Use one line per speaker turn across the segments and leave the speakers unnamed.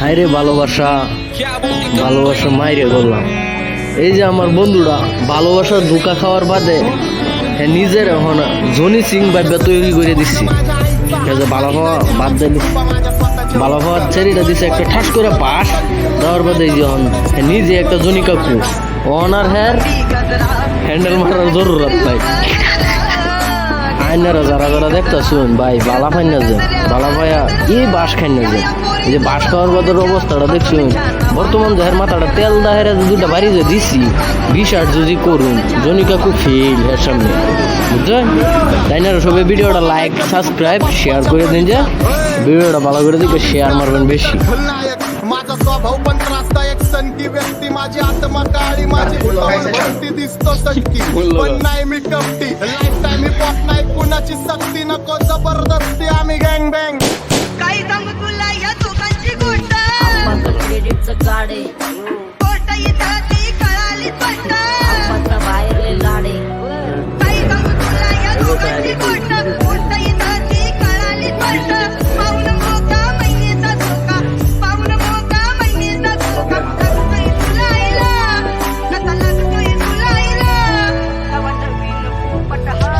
হায়রে ভালোবাসা, ভালোবাসা মাইরে বললাম। এই যে আমার বন্ধুরা ভালোবাসার ধোঁকা খাওয়ার বাদে হ্যাঁ নিজের এখন জনি সিং ভাইবা তৈরি করে দিচ্ছি। ভালো হওয়া বাদ দিয়ে ভালো হওয়ার ছেড়িটা দিচ্ছে একটা ঠাস করে বাস দেওয়ার বাদে যখন নিজে একটা জনি কাকু ওনার হ্যান্ডেল মারার জরুরত নাই। আইনারা যারা যারা দেখতে শুন ভাই বালা ফাইন না যে বালা ভাইয়া এই বাস খাই না যে এই যে বাস খাওয়ার বাদের অবস্থাটা দেখছুন। বর্তমান দেহের মাথাটা তেল দাহের দুটা বাড়ি যে দিছি বিশাট যদি করুন জনিকা খুব ফেল এর সামনে বুঝছেন। তাই না সবাই ভিডিওটা লাইক সাবস্ক্রাইব শেয়ার করে দিন, যে ভিডিওটা ভালো করে দিকে শেয়ার মারবেন বেশি।
माझा स्वभाव पण त्रासदायक सनकी व्यक्ती माझी आत्मा काळी माझी भक्ती दिसतो सटकी पण नाही मी कपटी लाईफ टाइम मी पॉट नाही कुणाची सक्ती नको जबरदस्ती आम्ही गँग बँग
काही सांगू तुला या दोघांची गोष्ट
क्रेडिटचं गाडे
गोष्ट इथं ती कळाली स्पष्ट
बाहेरले लाडे
काही सांगू तुला या दोघांची गोष्ट गोष्ट इथं ती कळाली स्पष्ट पाऊन मोका महिनेचा धोका पाऊन मोका महिनेचा धोका लागतोय तुला आईला नका लागतोय तुला आईला लवंडर बिल पोपट हा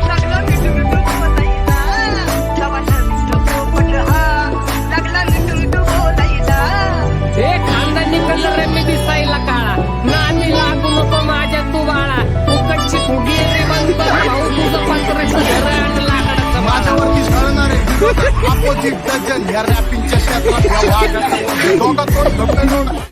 लागला मिठू मिठू बोलायला लवंडर मिठू पोपट हा लागला मिठू मिठू बोलायला
हे खानदानी कलर मी दिसायला काळा नामी लागू नको माझ्या तू बाळा उकडची फुगी रे बंद भाऊ तुझं पत्राचं घर आणि लाकडाचं माझा
माझ्यावरती झळणारे अपोजिट डझन या रॅपिंगच्या क्षेत्रात या वाघाचा दोघा तोड